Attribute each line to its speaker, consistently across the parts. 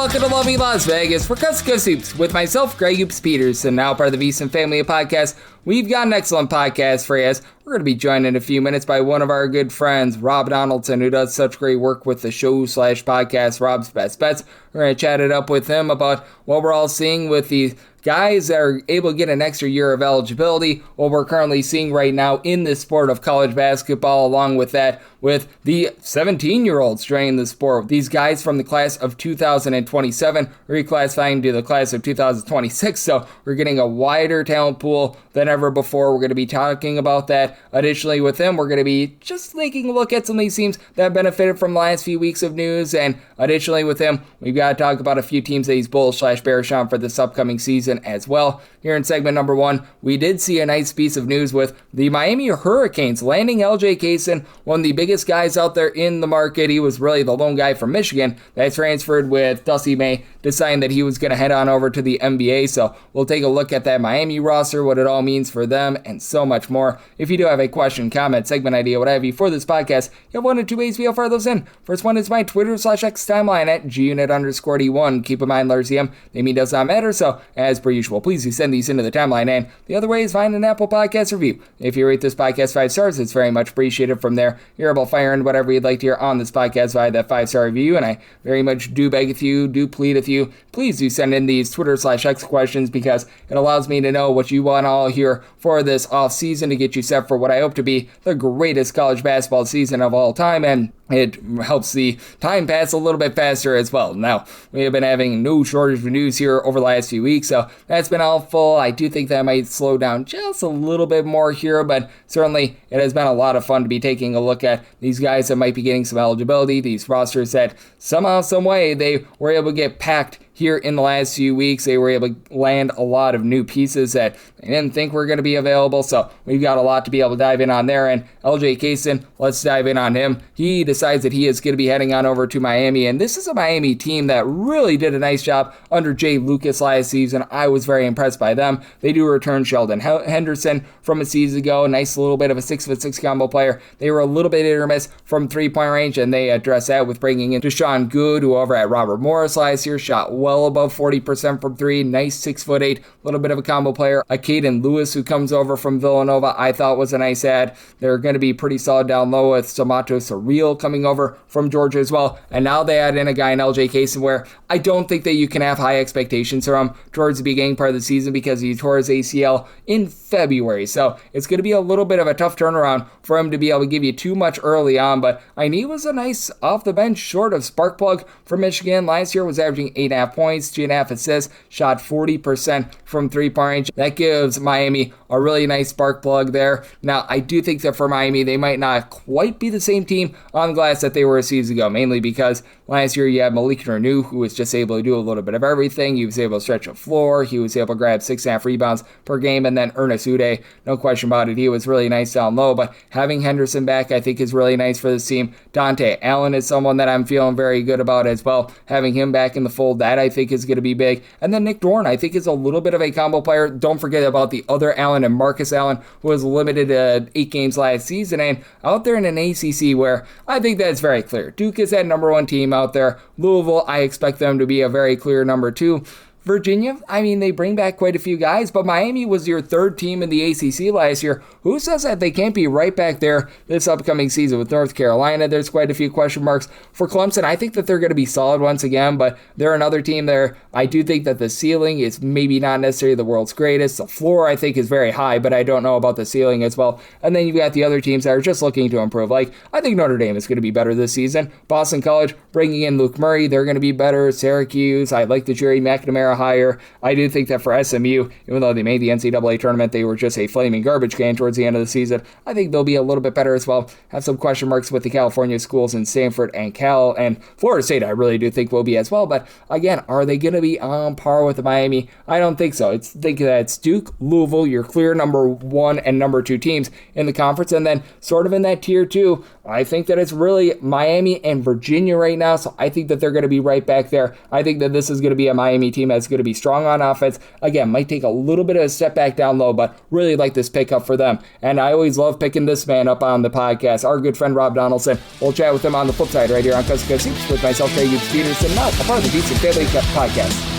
Speaker 1: welcome to lovely Las Vegas for Cups of Soups with myself, Greg Oops Peterson, now part of the VSiN family of podcasts. We've got an excellent podcast for you, as we're going to be joined in a few minutes by one of our good friends, Rob Donaldson, who does such great work with the show/podcast, Rob's Best Bets. We're going to chat it up with him about what we're all seeing with the guys that are able to get an extra year of eligibility, what we're currently seeing right now in the sport of college basketball, along with that, with the 17-year-olds joining the sport. These guys from the class of 2027 reclassifying to the class of 2026, so we're getting a wider talent pool than ever before. We're going to be talking about that. Additionally, with them, we're going to be just taking a look at some of these teams that benefited from the last few weeks of news, and additionally with him, we've got to talk about a few teams that he's bullish/bearish on for this upcoming season as well. Here in segment number one, we did see a nice piece of news with the Miami Hurricanes landing LJ Cason, one of the biggest guys out there in the market. He was really the lone guy from Michigan that transferred with Dusty May, deciding that he was going to head on over to the NBA. So we'll take a look at that Miami roster, what it all means for them, and so much more. If you do have a question, comment, segment idea, what have you for this podcast, you have one or two ways to fire those in. First one is my Twitter/X timeline at gunit_D1. Keep in mind, LRCM, name does not matter, so as per usual, please do send these into the timeline. And the other way is find an Apple Podcast review. If you rate this podcast 5 stars, it's very much appreciated. From there, you're able to fire in whatever you'd like to hear on this podcast via that 5-star review, and I very much do beg with you, do plead with you, please do send in these Twitter/X questions, because it allows me to know what you want to all hear for this off season to get you set for what I hope to be the greatest college basketball season of all time, and it helps the time pass a little bit faster as well. Now, we have been having no shortage of news here over the last few weeks, so that's been helpful. I do think that might slow down just a little bit more here, but certainly it has been a lot of fun to be taking a look at these guys that might be getting some eligibility, these rosters that somehow, some way, they were able to get packed here in the last few weeks. They were able to land a lot of new pieces that they didn't think were going to be available, so we've got a lot to be able to dive in on there. And LJ Cason, let's dive in on him. He decides that he is going to be heading on over to Miami, and this is a Miami team that really did a nice job under Jay Lucas last season. I was very impressed by them. They do return Sheldon Henderson from a season ago, a nice little bit of a 6'6" combo player. They were a little bit hit or miss from three-point range, and they addressed that with bringing in Deshaun Good, who over at Robert Morris last year shot well above 40% from three. Nice 6'8", little bit of a combo player. A Caden Lewis, who comes over from Villanova, I thought was a nice add. They're going to be pretty solid down low with Samato Surreal coming over from Georgia as well. And now they add in a guy in LJ Cason, where I don't think that you can have high expectations for him towards the beginning part of the season, because he tore his ACL in February. So it's going to be a little bit of a tough turnaround for him to be able to give you too much early on. But I knew he was a nice off the bench sort of spark plug for Michigan. Last year was averaging 8.5 points, 2.5 assists, shot 40% from three-point range. That gives Miami a really nice spark plug there. Now, I do think that for Miami, they might not quite be the same team on glass that they were a season ago, mainly because last year you had Malik Renew, who was just able to do a little bit of everything. He was able to stretch the floor. He was able to grab 6.5 rebounds per game. And then Ernest Uday, no question about it, he was really nice down low. But having Henderson back, I think, is really nice for this team. Dante Allen is someone that I'm feeling very good about as well. Having him back in the fold, that I think is going to be big. And then Nick Dorn, I think, is a little bit of a combo player. Don't forget about the other Allen and Marcus Allen, who was limited to 8 games last season, and out there in an ACC where I think that's very clear. Duke is that number 1 team out there. Louisville, I expect them to be a very clear number 2. Virginia, I mean, they bring back quite a few guys, but Miami was your 3rd team in the ACC last year. Who says that they can't be right back there this upcoming season with North Carolina? There's quite a few question marks. For Clemson, I think that they're going to be solid once again, but they're another team there. I do think that the ceiling is maybe not necessarily the world's greatest. The floor, I think, is very high, but I don't know about the ceiling as well. And then you've got the other teams that are just looking to improve. Like, I think Notre Dame is going to be better this season. Boston College, bringing in Luke Murray, they're going to be better. Syracuse, I like the Jerry McNamara hire. I do think that for SMU, even though they made the NCAA tournament, they were just a flaming garbage can towards the end of the season. I think they'll be a little bit better as well. Have some question marks with the California schools in Stanford and Cal, and Florida State I really do think will be as well. But again, are they going to be on par with Miami? I don't think so. I think that it's Duke, Louisville, your clear number 1 and number 2 teams in the conference, and then sort of in that tier 2, I think that it's really Miami and Virginia right now, so I think that they're going to be right back there. I think that this is going to be a Miami team that's going to be strong on offense. Again, might take a little bit of a step back down low, but really like this pickup for them. And I always love picking this man up on the podcast, our good friend Rob Donaldson. We'll chat with him on the flip side right here on Coast to Coast Hoops with myself, Greg Peterson, not a part of the Decent Family Podcast.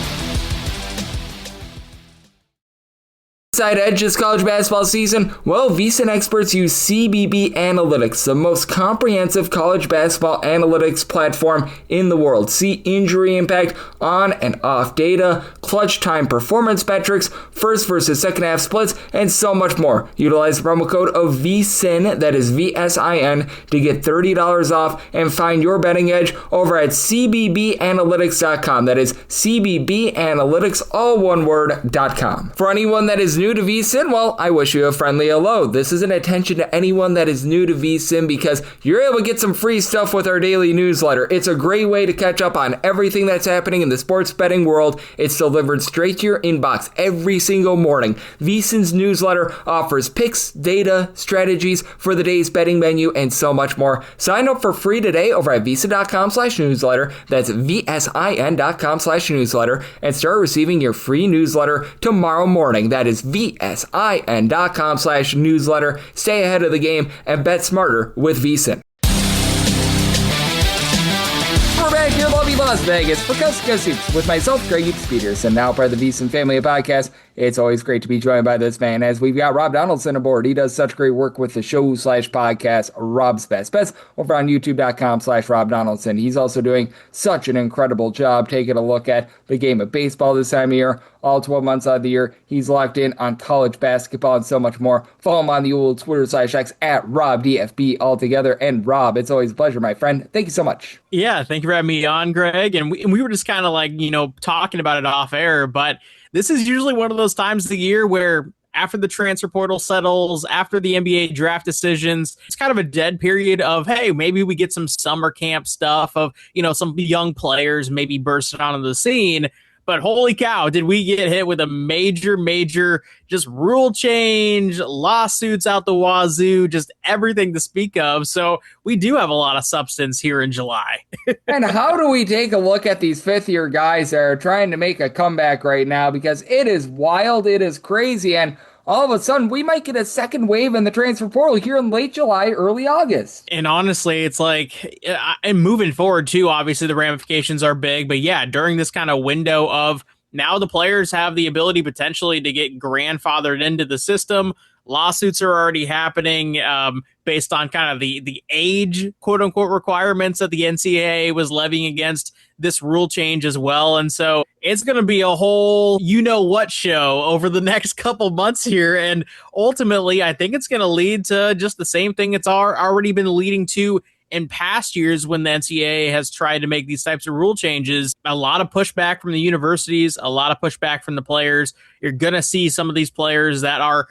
Speaker 1: Side edge this college basketball season? Well, VSiN experts use CBB Analytics, the most comprehensive college basketball analytics platform in the world. See injury impact, on and off data, clutch time performance metrics, first versus second half splits, and so much more. Utilize the promo code of VSiN, that is VSIN, to get $30 off and find your betting edge over at cbbanalytics.com. That is cbbanalytics, all one word.com. For anyone that is new to VSiN, well, I wish you a friendly hello. This is an attention to anyone that is new to VSiN because you're able to get some free stuff with our daily newsletter. It's a great way to catch up on everything that's happening in the sports betting world. It's delivered straight to your inbox every single morning. VSiN's newsletter offers picks, data, strategies for the day's betting menu, and so much more. Sign up for free today over at VSiN.com/newsletter. That's VSIN.com/newsletter, and start receiving your free newsletter tomorrow morning. That is VSIN.com/newsletter. Stay ahead of the game and bet smarter with VSiN. We're back here in lovely Las Vegas for Coast to Coast Hoops with myself, Greg Peterson, now part of the VSiN family of podcasts. It's always great to be joined by this man, as we've got Rob Donaldson aboard. He does such great work with the show/podcast, Rob's Best Bets, over on youtube.com/Rob Donaldson. He's also doing such an incredible job taking a look at the game of baseball this time of year. All 12 months out of the year, he's locked in on college basketball and so much more. Follow him on the old Twitter/X at RobDFB altogether. And Rob, it's always a pleasure, my friend. Thank you so much.
Speaker 2: Yeah, thank you for having me on, Greg. And we were just kind of like, talking about it off air, but this is usually one of those times of the year where after the transfer portal settles, after the NBA draft decisions, it's kind of a dead period of, hey, maybe we get some summer camp stuff of, some young players maybe bursting onto the scene. But holy cow, did we get hit with a major just rule change, lawsuits out the wazoo, just everything to speak of. So we do have a lot of substance here in July.
Speaker 1: And how do we take a look at these fifth-year guys that are trying to make a comeback right now? Because it is wild, it is crazy, and all of a sudden, we might get a second wave in the transfer portal here in late July, early August.
Speaker 2: And honestly, it's like, and moving forward too, obviously the ramifications are big. But yeah, during this kind of window of now the players have the ability potentially to get grandfathered into the system. Lawsuits are already happening based on kind of the age, quote unquote, requirements that the NCAA was levying against this rule change as well. And so it's going to be a whole what show over the next couple months here. And ultimately, I think it's going to lead to just the same thing it's already been leading to in past years when the NCAA has tried to make these types of rule changes. A lot of pushback from the universities, a lot of pushback from the players. You're going to see some of these players that are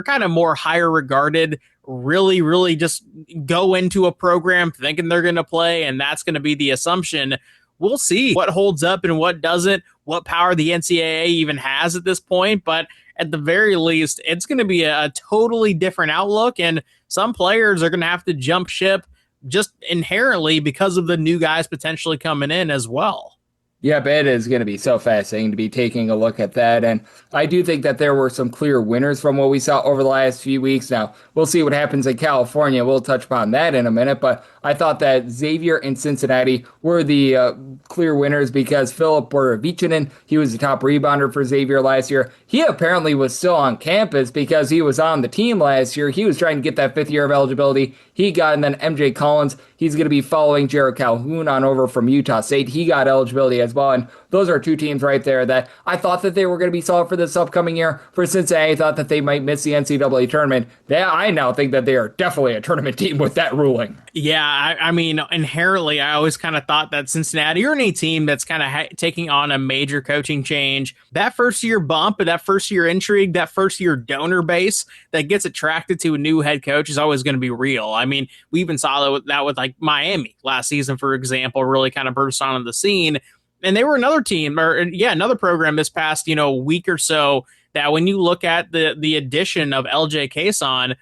Speaker 2: kind of more higher regarded really just go into a program thinking they're going to play, and that's going to be the assumption. We'll see what holds up and what doesn't, what power the NCAA even has at this point. But at the very least, it's going to be a totally different outlook, and some players are going to have to jump ship just inherently because of the new guys potentially coming in as well.
Speaker 1: Yep, it is going to be so fascinating to be taking a look at that. And I do think that there were some clear winners from what we saw over the last few weeks. Now, we'll see what happens in California. We'll touch upon that in a minute. But I thought that Xavier and Cincinnati were the clear winners because Philip Borovicinen, he was the top rebounder for Xavier last year. He apparently was still on campus because he was on the team last year. He was trying to get that fifth year of eligibility. He got, and then MJ Collins, he's going to be following Jared Calhoun on over from Utah State. He got eligibility as well. And those are two teams right there that I thought that they were going to be solid for this upcoming year. For Cincinnati, I thought that they might miss the NCAA tournament. I now think that they are definitely a tournament team with that ruling.
Speaker 2: Yeah, I mean, inherently, I always kind of thought that Cincinnati or any team that's kind of taking on a major coaching change, that first year bump, that first year intrigue, that first year donor base that gets attracted to a new head coach is always going to be real. I mean, we even saw that with like Miami last season, for example, really kind of burst onto the scene. And they were another team, another program this past, week or so that when you look at the addition of LJ Cason,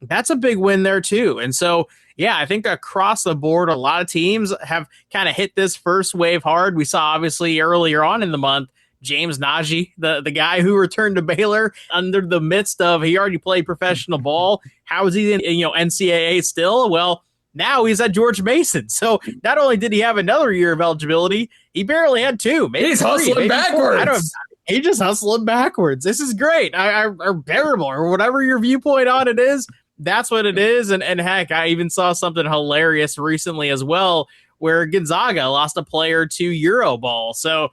Speaker 2: that's a big win there too. And so, Yeah, I think across the board, a lot of teams have kind of hit this first wave hard. We saw obviously earlier on in the month, James Najee, the guy who returned to Baylor under the midst of he already played professional ball. How is he in NCAA still? Well, now he's at George Mason. So not only did he have another year of eligibility, he barely had two. Maybe
Speaker 1: he's
Speaker 2: three,
Speaker 1: hustling
Speaker 2: maybe
Speaker 1: backwards.
Speaker 2: I don't. He just hustling backwards. This is great. Or bearable, or whatever your viewpoint on it is. That's what it is. And heck, I even saw something hilarious recently as well, where Gonzaga lost a player to Euroball. So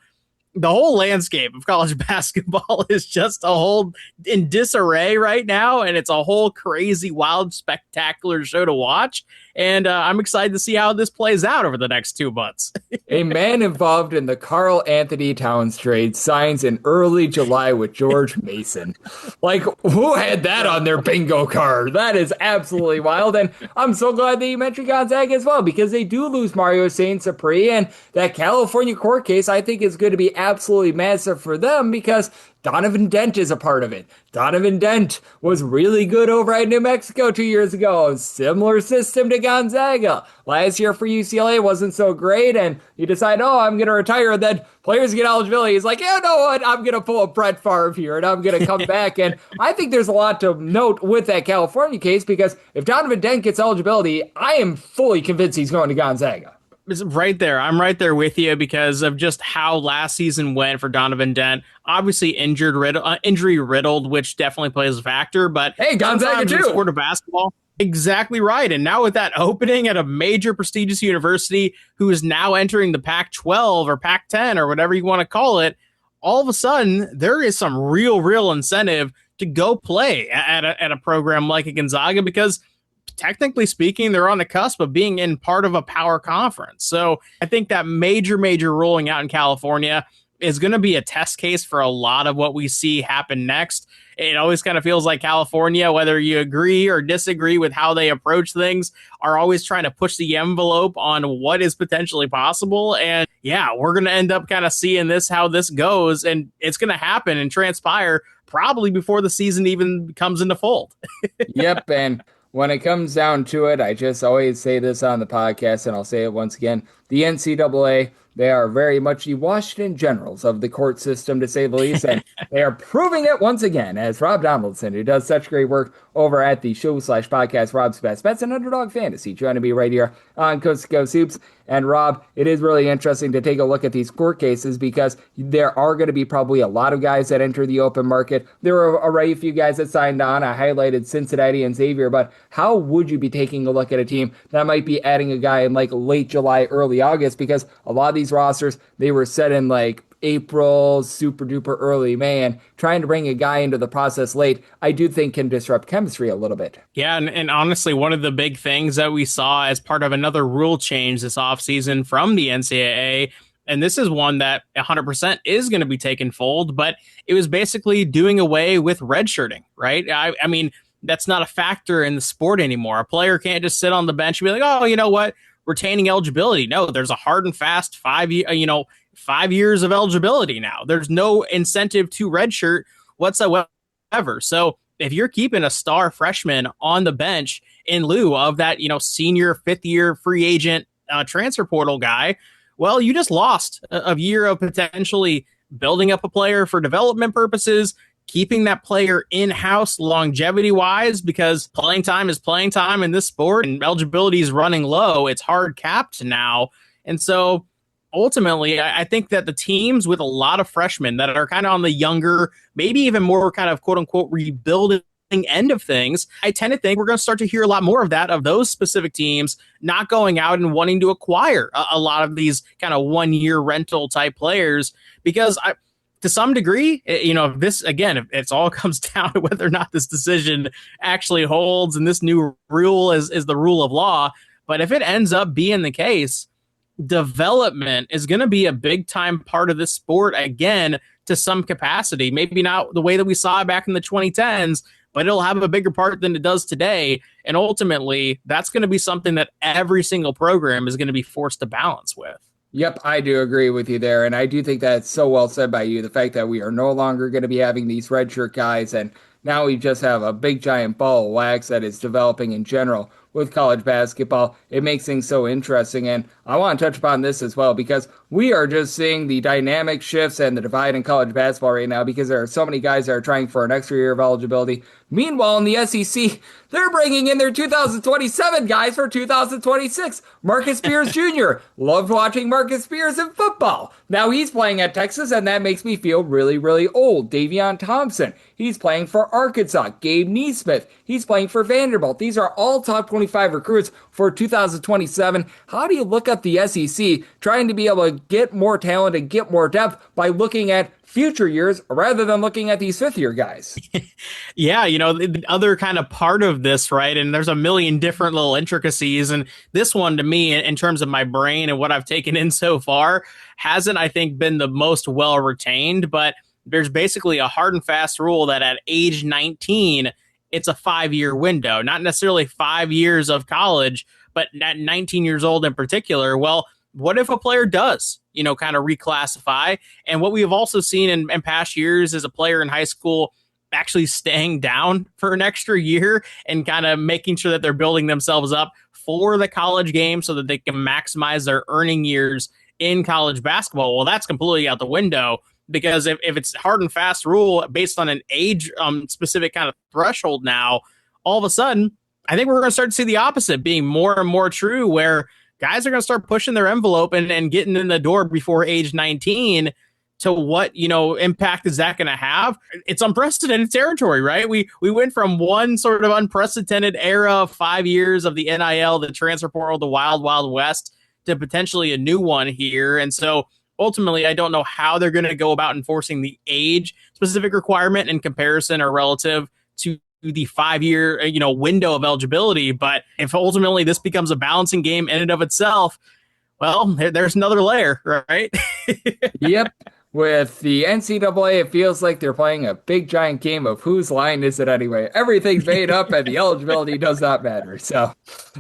Speaker 2: the whole landscape of college basketball is just a whole in disarray right now, and it's a whole crazy, wild, spectacular show to watch. And I'm excited to see how this plays out over the next 2 months.
Speaker 1: A man involved in the Karl Anthony Towns trade signs in early July with George Mason. Like, who had that on their bingo card? That is absolutely wild. And I'm so glad that you mentioned Gonzaga as well, because they do lose Mario Saint-Sapri, and that California court case, I think, is going to be absolutely massive for them because Donovan Dent is a part of it. Donovan Dent was really good over at New Mexico 2 years ago. Similar system to Gonzaga. Last year for UCLA wasn't so great, and you decide, I'm going to retire, and then players get eligibility. He's like, you know what? I'm going to pull a Brett Favre here, and I'm going to come back. And I think there's a lot to note with that California case, because if Donovan Dent gets eligibility, I am fully convinced he's going to Gonzaga.
Speaker 2: Right there. I'm right there with you because of just how last season went for Donovan Dent. Obviously injury riddled, which definitely plays a factor. But
Speaker 1: hey, Gonzaga too.
Speaker 2: In the sport of basketball, exactly right. And now with that opening at a major prestigious university who is now entering the Pac-12 or Pac-10 or whatever you want to call it, all of a sudden there is some real incentive to go play at a program like a Gonzaga, because technically speaking, they're on the cusp of being in part of a power conference. So I think that major ruling out in California is going to be a test case for a lot of what we see happen next. It always kind of feels like California, whether you agree or disagree with how they approach things, are always trying to push the envelope on what is potentially possible. And yeah, we're going to end up kind of seeing how this goes. And it's going to happen and transpire probably before the season even comes into fold.
Speaker 1: Yep. And when it comes down to it, I just always say this on the podcast, and I'll say it once again. The NCAA, they are very much the Washington Generals of the court system, to say the least, and they are proving it once again, as Rob Donaldson, who does such great work over at the show/podcast Rob's Best Bets and Underdog Fantasy, joining me right here on Coast to Coast Hoops. And Rob, it is really interesting to take a look at these court cases, because there are going to be probably a lot of guys that enter the open market. There were already a few guys that signed on. I highlighted Cincinnati and Xavier, but how would you be taking a look at a team that might be adding a guy in like late July, early August? Because a lot of these rosters, they were set in like April, super duper early May, and trying to bring a guy into the process late, I do think can disrupt chemistry a little bit.
Speaker 2: Yeah, and honestly, one of the big things that we saw as part of another rule change this offseason from the NCAA, and this is one that 100% is going to be taken fold, but it was basically doing away with redshirting, right? I mean, that's not a factor in the sport anymore. A player can't just sit on the bench and be like, oh, you know what? Retaining eligibility. No, there's a hard and fast 5 years of eligibility now. There's no incentive to redshirt whatsoever. So if you're keeping a star freshman on the bench in lieu of that, senior 5th-year free agent transfer portal guy, well, you just lost a year of potentially building up a player for development purposes, keeping that player in-house longevity-wise, because playing time is playing time in this sport, and eligibility is running low. It's hard capped now. And so ultimately, I think that the teams with a lot of freshmen that are kind of on the younger, maybe even more kind of quote-unquote rebuilding end of things, I tend to think we're going to start to hear a lot more of that, of those specific teams not going out and wanting to acquire a lot of these kind of one-year rental type players, because to some degree, if this, again, if it's all comes down to whether or not this decision actually holds and this new rule is the rule of law, but if it ends up being the case, development is going to be a big time part of this sport again, to some capacity. Maybe not the way that we saw it back in the 2010s, but it'll have a bigger part than it does today. And ultimately, that's going to be something that every single program is going to be forced to balance with.
Speaker 1: Yep, I do agree with you there, and I do think that's so well said by you, the fact that we are no longer going to be having these redshirt guys, and now we just have a big giant ball of wax that is developing in general. with college basketball. It makes things so interesting. And I want to touch upon this as well because we are just seeing the dynamic shifts and the divide in college basketball right now because there are so many guys that are trying for an extra year of eligibility. Meanwhile, in the SEC, they're bringing in their 2027 guys for 2026. Marcus Spears Jr. Loved watching Marcus Spears in football. Now he's playing at Texas, and that makes me feel really, really old. Davion Thompson, he's playing for Arkansas. Gabe Neesmith, he's playing for Vanderbilt. These are all top 25 recruits for 2027. How do you look at the SEC trying to be able to get more talent and get more depth by looking at future years rather than looking at these fifth-year guys?
Speaker 2: Yeah, the other kind of part of this, right? And there's a million different little intricacies. And this one, to me, in terms of my brain and what I've taken in so far, hasn't, I think, been the most well retained. But there's basically a hard and fast rule that at age 19, it's a 5-year window, not necessarily 5 years of college, but at 19 years old in particular. Well, what if a player does, kind of reclassify? And what we have also seen in past years is a player in high school actually staying down for an extra year and kind of making sure that they're building themselves up for the college game so that they can maximize their earning years in college basketball. Well, that's completely out the window because if it's hard and fast rule based on an age specific kind of threshold now, all of a sudden, I think we're going to start to see the opposite being more and more true where guys are going to start pushing their envelope and getting in the door before age 19. To what, impact is that going to have? It's unprecedented territory, right? We went from one sort of unprecedented era of 5 years of the NIL, the transfer portal, the wild, wild west, to potentially a new one here. And so ultimately, I don't know how they're going to go about enforcing the age specific requirement in comparison or relative to the 5-year, window of eligibility. But if ultimately this becomes a balancing game in and of itself, well, there's another layer, right?
Speaker 1: Yep. With the NCAA, it feels like they're playing a big giant game of whose line is it anyway. Everything's made up and the eligibility does not matter. So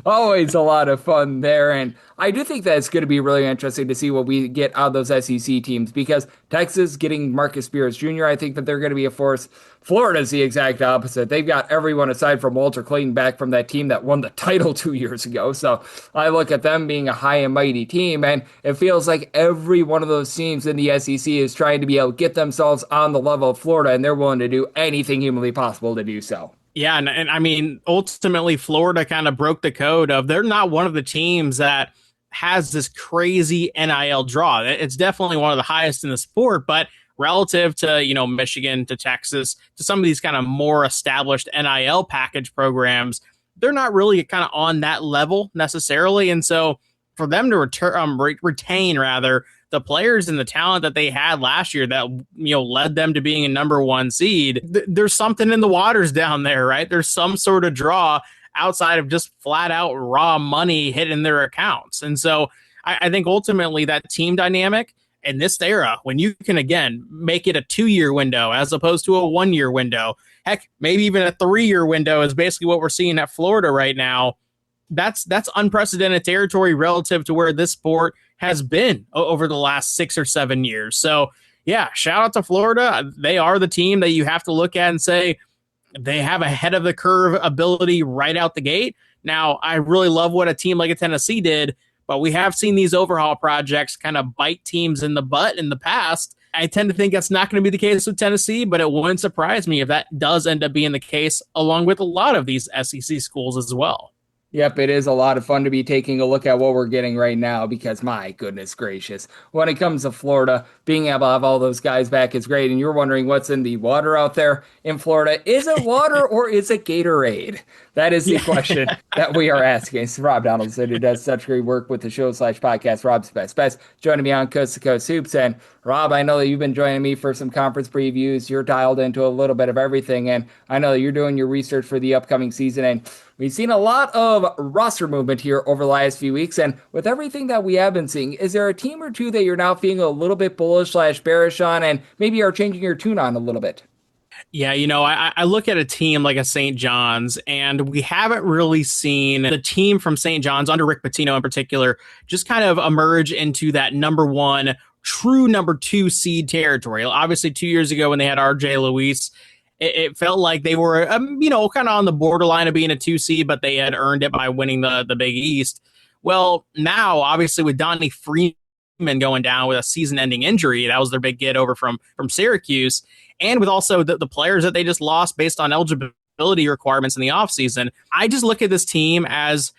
Speaker 1: always a lot of fun there. And I do think that it's going to be really interesting to see what we get out of those SEC teams because Texas getting Marcus Spears Jr., I think that they're going to be a force. Florida's the exact opposite. They've got everyone aside from Walter Clayton back from that team that won the title 2 years ago. So I look at them being a high and mighty team, and it feels like every one of those teams in the SEC is trying to be able to get themselves on the level of Florida, and they're willing to do anything humanly possible to do so.
Speaker 2: Yeah, and I mean, ultimately, Florida kind of broke the code of they're not one of the teams that has this crazy NIL draw. It's definitely one of the highest in the sport, but relative to, Michigan, to Texas, to some of these kind of more established NIL package programs, they're not really kind of on that level necessarily. And so for them to retain rather the players and the talent that they had last year that, led them to being a number 1 seed, there's something in the waters down there, right? There's some sort of draw outside of just flat out raw money hitting their accounts. And so I think ultimately that team dynamic in this era, when you can, again, make it a 2-year window as opposed to a 1-year window, heck, maybe even a 3-year window is basically what we're seeing at Florida right now. That's unprecedented territory relative to where this sport has been over the last 6 or 7 years. So yeah, shout out to Florida. They are the team that you have to look at and say they have a head of the curve ability right out the gate. Now, I really love what a team like a Tennessee did, but we have seen these overhaul projects kind of bite teams in the butt in the past. I tend to think that's not going to be the case with Tennessee, but it wouldn't surprise me if that does end up being the case along with a lot of these SEC schools as well.
Speaker 1: Yep, it is a lot of fun to be taking a look at what we're getting right now because my goodness gracious, when it comes to Florida, being able to have all those guys back is great. And you're wondering what's in the water out there in Florida. Is it water or is it Gatorade? That is the question that we are asking. It's Rob Donaldson, who does such great work with the show/podcast, Rob's Best Best, joining me on Coast to Coast Hoops. And Rob, I know that you've been joining me for some conference previews. You're dialed into a little bit of everything. And I know that you're doing your research for the upcoming season. And we've seen a lot of roster movement here over the last few weeks. And with everything that we have been seeing, is there a team or two that you're now feeling a little bit bullish/bearish on and maybe are changing your tune on a little bit?
Speaker 2: Yeah, I look at a team like a St. John's, and we haven't really seen the team from St. John's under Rick Pitino in particular just kind of emerge into that number 1, true number 2 seed territory. Obviously, 2 years ago when they had RJ Luis, it felt like they were, kind of on the borderline of being a 2 seed, but they had earned it by winning the Big East. Well, now, obviously, with Donnie Freeman going down with a season-ending injury, that was their big get over from Syracuse, and with also the players that they just lost based on eligibility requirements in the offseason, I just look at this team as,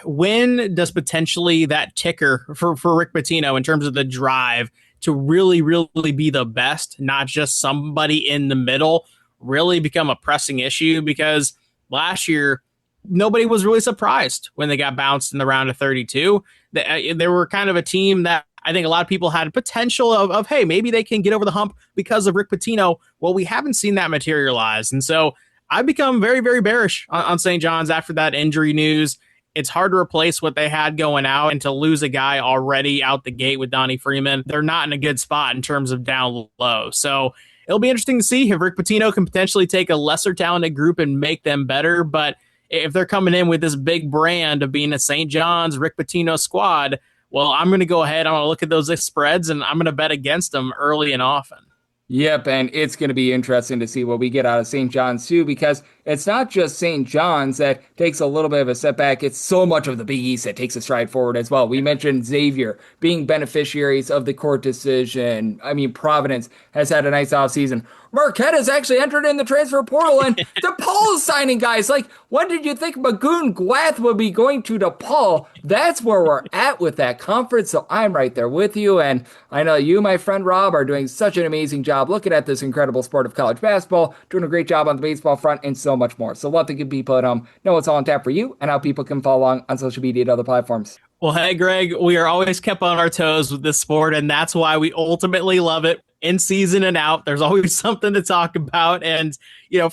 Speaker 2: when does potentially that ticker for Rick Pitino in terms of the drive to really, really be the best, not just somebody in the middle, really become a pressing issue? Because last year, nobody was really surprised when they got bounced in the round of 32. They were kind of a team that I think a lot of people had potential of, hey, maybe they can get over the hump because of Rick Pitino. Well, we haven't seen that materialize. And so I've become very, very bearish on St. John's after that injury news. It's hard to replace what they had going out, and to lose a guy already out the gate with Donnie Freeman, they're not in a good spot in terms of down low. So it'll be interesting to see if Rick Pitino can potentially take a lesser talented group and make them better. But if they're coming in with this big brand of being a St. John's Rick Pitino squad, well, I'm going to go ahead. I'm going to look at those spreads, and I'm going to bet against them early and often.
Speaker 1: Yep, and it's going to be interesting to see what we get out of St. John's, too, because it's not just St. John's that takes a little bit of a setback. It's so much of the Big East that takes a stride forward as well. We mentioned Xavier being beneficiaries of the court decision. I mean, Providence has had a nice offseason. Marquette has actually entered in the transfer portal, and DePaul is signing guys. Like, when did you think Magoon Glath would be going to DePaul? That's where we're at with that conference, so I'm right there with you, and I know you, my friend Rob, are doing such an amazing job looking at this incredible sport of college basketball, doing a great job on the baseball front, and so much more. So love to give people at home know what's all on tap for you and how people can follow along on social media and other platforms.
Speaker 2: Well, hey, Greg, we are always kept on our toes with this sport, and that's why we ultimately love it. In season and out, there's always something to talk about. And,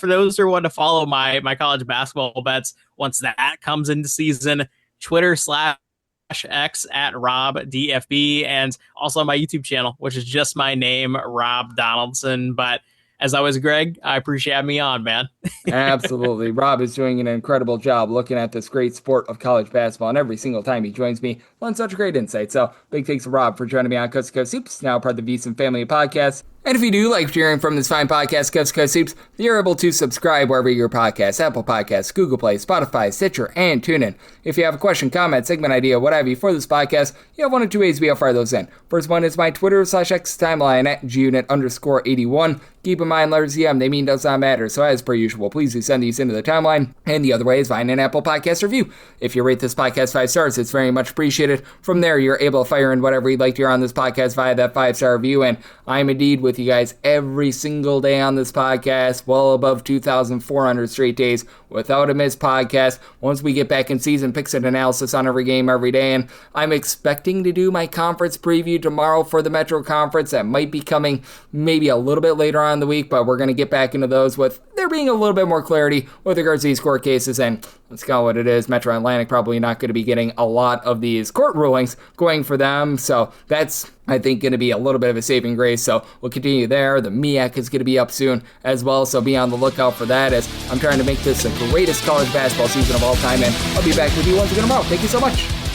Speaker 2: for those who want to follow my college basketball bets, once that comes into season, Twitter/X at RobDFB, and also on my YouTube channel, which is just my name, Rob Donaldson. But as always, Greg, I appreciate having me on, man.
Speaker 1: Absolutely. Rob is doing an incredible job looking at this great sport of college basketball, and every single time he joins me, learns such great insight. So big thanks to Rob for joining me on Coast to Coast Hoops, now part of the VSiN family podcast. And if you do like hearing from this fine podcast, Coast to Coast Hoops, you're able to subscribe wherever your podcasts, Apple Podcasts, Google Play, Spotify, Stitcher, and TuneIn. If you have a question, comment, segment idea, what have you for this podcast, you have one of two ways we'll fire those in. First one is my Twitter/X timeline at gunit_81. Keep in mind, letters EM, they mean does not matter. So as per usual, please do send these into the timeline. And the other way is find an Apple Podcast review. If you rate this podcast 5 stars, it's very much appreciated. From there, you're able to fire in whatever you'd like to hear on this podcast via that 5-star review. And I'm indeed with you guys every single day on this podcast, well above 2,400 straight days without a missed podcast. Once we get back in season, picks and analysis on every game every day. And I'm expecting to do my conference preview tomorrow for the Metro Conference. That might be coming maybe a little bit later on in the week, but we're going to get back into those with there being a little bit more clarity with regards to these court cases. And let's call it what it is. Metro Atlantic probably not going to be getting a lot of these court rulings going for them. So that's, I think, going to be a little bit of a saving grace. So we'll continue there. The MEAC is going to be up soon as well. So be on the lookout for that, as I'm trying to make this the greatest college basketball season of all time. And I'll be back with you once again tomorrow. Thank you so much.